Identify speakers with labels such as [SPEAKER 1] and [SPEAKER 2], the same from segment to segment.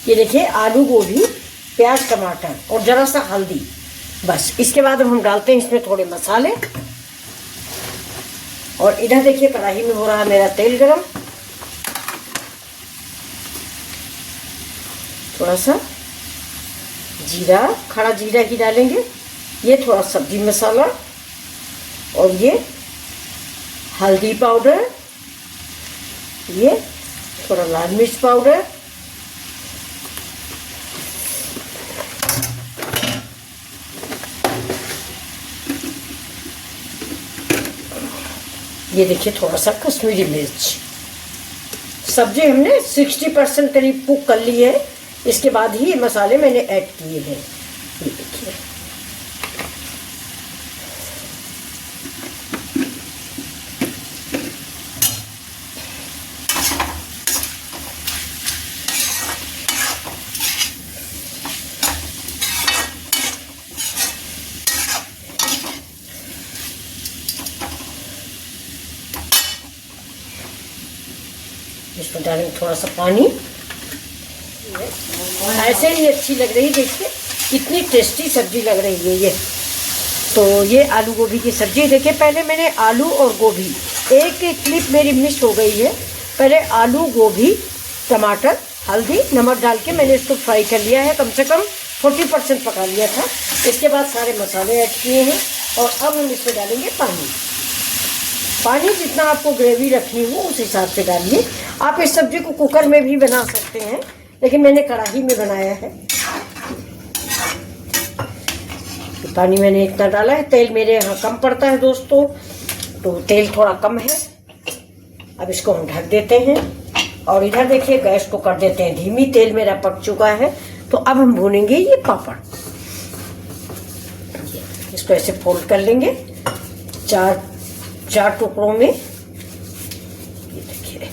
[SPEAKER 1] ये देखिए आलू गोभी, प्याज, टमाटर और जरा सा हल्दी, बस। इसके बाद हम डालते हैं इसमें थोड़े मसाले। और इधर देखिए कढ़ाई में हो रहा है मेरा तेल गरम। थोड़ा सा जीरा, खड़ा जीरा ही डालेंगे। ये थोड़ा सब्जी मसाला और ये हल्दी पाउडर, ये थोड़ा लाल मिर्च पाउडर, ये देखिए थोड़ा सा कश्मीरी मिर्च। सब्जी हमने 60% करीब कुक कर ली है। इसके बाद ही ये मसाले मैंने ऐड किए हैं। ये देखिए इसमें डालेंगे थोड़ा सा पानी। ऐसे ही अच्छी लग रही है, देखिए इतनी टेस्टी सब्जी लग रही है ये। तो ये आलू गोभी की सब्जी। देखिए पहले मैंने आलू और गोभी, एक क्लिप मेरी मिस हो गई है। पहले आलू गोभी, टमाटर, हल्दी, नमक डाल के मैंने इसको फ्राई कर लिया है। कम से कम 40% पका लिया था। इसके बाद सारे मसाले ऐड किए हैं और अब हम इसमें डालेंगे पानी। पानी जितना आपको ग्रेवी रखनी हो उस हिसाब से डालिए। आप इस सब्जी को कुकर में भी बना सकते हैं, लेकिन मैंने कढ़ाई में बनाया है। पानी मैंने इतना डाला है। तेल मेरे यहाँ कम पड़ता है दोस्तों, तो तेल थोड़ा कम है। अब इसको हम ढक देते हैं और इधर देखिए गैस को कर देते हैं धीमी। तेल मेरा पक चुका है। तो अब हम भूनेंगे ये पापड़। इसको ऐसे फोल्ड कर लेंगे चार टुकड़ों में। ये देखिए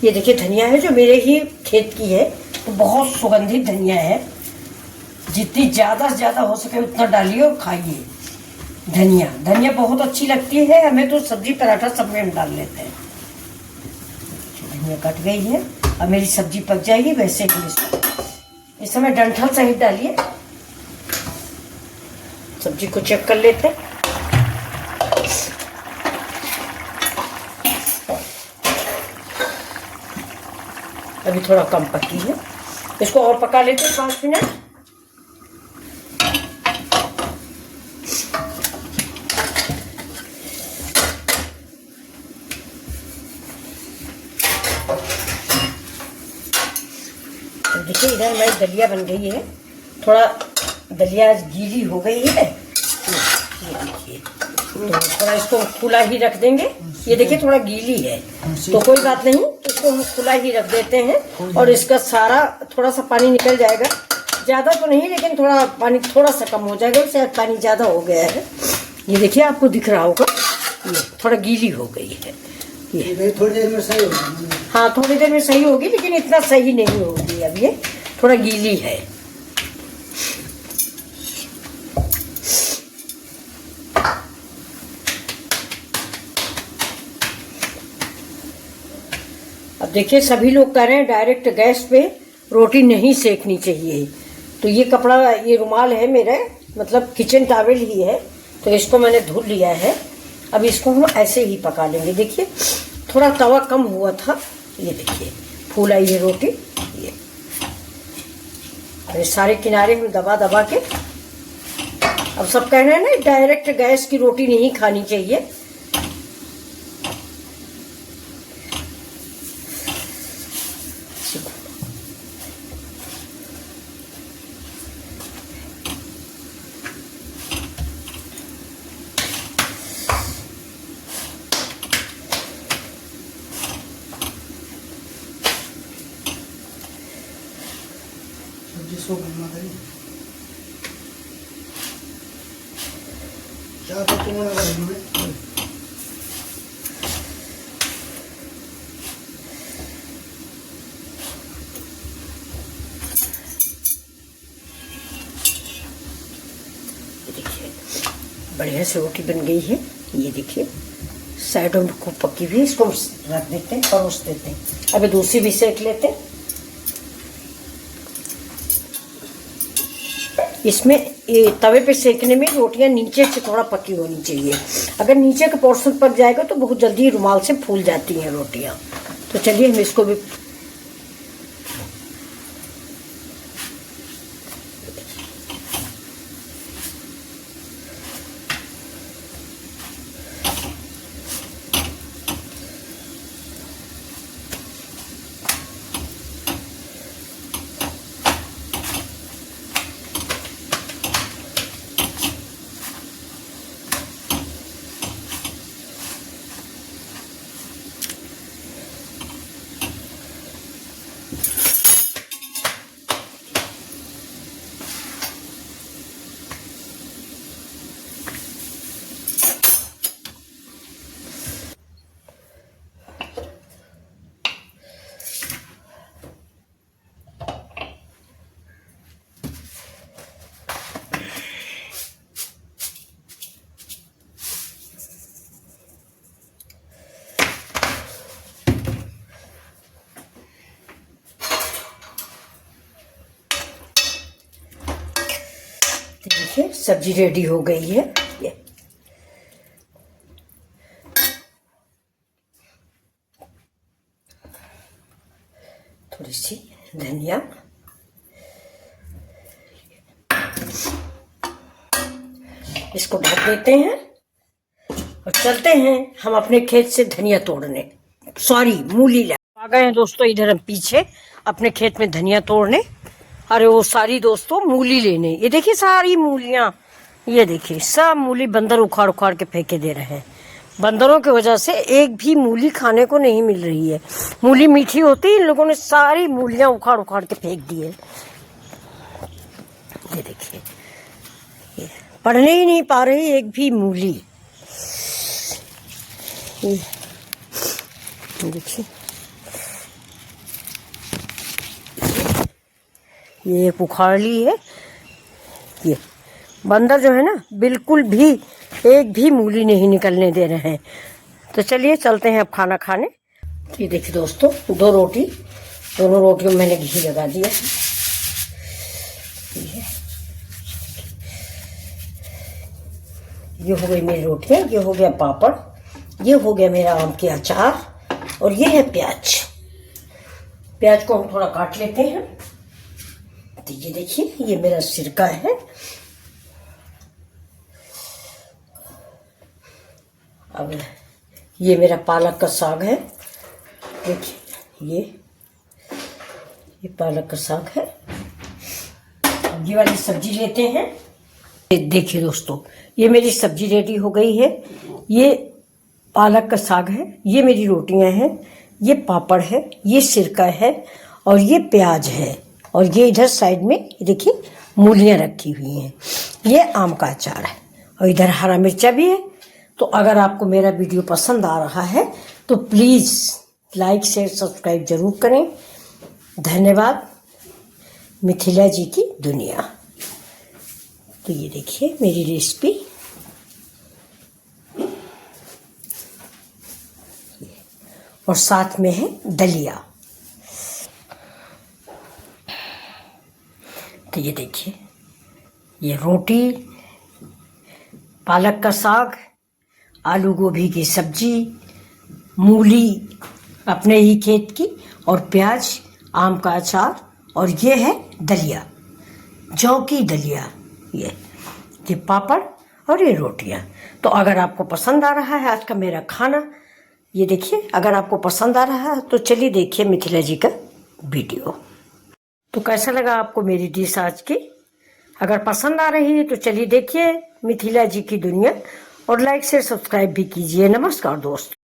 [SPEAKER 1] ये देखिए धनिया है जो मेरे ही खेत की है, तो बहुत सुगंधित धनिया है। जितनी ज़्यादा से ज़्यादा हो सके उतना डालिए और खाइए। धनिया बहुत अच्छी लगती है हमें, तो सब्जी पराठा सब में हम डाल लेते हैं। धनिया कट गई है। अब मेरी सब्जी पक जाएगी। वैसे ही इस समय डंठल सहित डालिए। सब्जी को चेक कर लेते हैं। अभी थोड़ा कम पकी है, इसको और पका लेते हैं 5 मिनट। तो देखिए इधर हमारी दलिया बन गई है। थोड़ा दलिया गीली हो गई है। ये देखिए, तो थोड़ा इसको खुला ही रख देंगे। ये देखिए थोड़ा गीली है, तो कोई बात नहीं, इसको हम खुला ही रख देते हैं और इसका सारा थोड़ा सा पानी निकल जाएगा। ज़्यादा तो नहीं, लेकिन थोड़ा पानी थोड़ा सा कम हो जाएगा। शायद पानी ज़्यादा हो गया है। ये देखिए आपको दिख रहा होगा, ये थोड़ा गीली हो गई है। ये
[SPEAKER 2] थोड़ी देर में सही होगी।
[SPEAKER 1] हाँ थोड़ी देर में सही होगी, लेकिन इतना सही नहीं होगी। अब ये थोड़ा गीली है। अब देखिए सभी लोग कह रहे हैं डायरेक्ट गैस पे रोटी नहीं सेकनी चाहिए। तो ये कपड़ा, ये रुमाल है मेरा, मतलब किचन टॉवेल ही है, तो इसको मैंने धुल लिया है। अब इसको हम ऐसे ही पका लेंगे। देखिए थोड़ा तवा कम हुआ था। ये देखिए फूल आई है रोटी। ये सारे किनारे हम दबा दबा के। अब सब कह रहे हैं ना डायरेक्ट गैस की रोटी नहीं खानी चाहिए।
[SPEAKER 2] इसको करना था क्या तो तुम्हारा करना
[SPEAKER 1] देखिए बढ़िया से रोटी बन गई है। ये देखिए साइडों में खूब पकी हुई है। इसको रख देते हैं, परोस देते हैं। अभी दूसरी भी सेक लेते हैं। इसमें तवे पे सेकने में रोटियां नीचे से थोड़ा पकी होनी चाहिए। अगर नीचे का पोर्शन पक जाएगा तो बहुत जल्दी रुमाल से फूल जाती हैं रोटियां। तो चलिए हम इसको भी देखिए सब्जी रेडी हो गई है। ये थोड़ी सी धनिया, इसको ढक देते हैं और चलते हैं हम अपने खेत से धनिया तोड़ने, सॉरी मूली ला आ गए हैं दोस्तों। इधर हम पीछे अपने खेत में धनिया तोड़ने, अरे वो सारी दोस्तों मूली लेने। ये देखिए सारी मूलियां, ये देखिए सब मूली बंदर उखाड़ उखाड़ के फेंके दे रहे हैं। बंदरों की वजह से एक भी मूली खाने को नहीं मिल रही है। मूली मीठी होती, इन लोगों ने सारी मूलियां उखाड़ उखाड़ के फेंक दी है। ये देखिए ये पढ़ने ही नहीं पा रही एक भी मूली। ये देखिए ये एक उखाड़ ली है। ये बंदर जो है ना बिल्कुल भी एक भी मूली नहीं निकलने दे रहे हैं। तो चलिए चलते हैं अब खाना खाने। ये देखिए दोस्तों दो रोटी, दोनों रोटियों में मैंने घी लगा दिया। ये हो गई मेरी रोटियां, ये हो गया पापड़, ये हो गया मेरा आम के अचार और ये है प्याज। प्याज को हम थोड़ा काट लेते हैं। तो ये देखिए ये मेरा सिरका है। अब ये मेरा पालक का साग है। देखिए ये पालक का साग है। अब ये वाली सब्जी लेते हैं। देखिए दोस्तों ये मेरी सब्जी रेडी हो गई है। ये पालक का साग है, ये मेरी रोटियां हैं, ये पापड़ है, ये सिरका है और ये प्याज है और ये इधर साइड में देखिए मूलियां रखी हुई हैं। ये आम का अचार है और इधर हरा मिर्चा भी है। तो अगर आपको मेरा वीडियो पसंद आ रहा है तो प्लीज़ लाइक शेयर सब्सक्राइब जरूर करें। धन्यवाद। मिथिला जी की दुनिया। तो ये देखिए मेरी रेसिपी। और साथ में है दलिया। तो ये देखिए ये रोटी, पालक का साग, आलू गोभी की सब्जी, मूली अपने ही खेत की और प्याज, आम का अचार और ये है दलिया, जौ की दलिया। ये पापड़ और ये रोटियां। तो अगर आपको पसंद आ रहा है आज का मेरा खाना, ये देखिए अगर आपको पसंद आ रहा है तो चलिए देखिए मिथिला जी का वीडियो। तो कैसा लगा आपको मेरी डिश आज की? अगर पसंद आ रही है तो चलिए देखिए मिथिला जी की दुनिया और लाइक शेयर सब्सक्राइब भी कीजिए। नमस्कार दोस्त।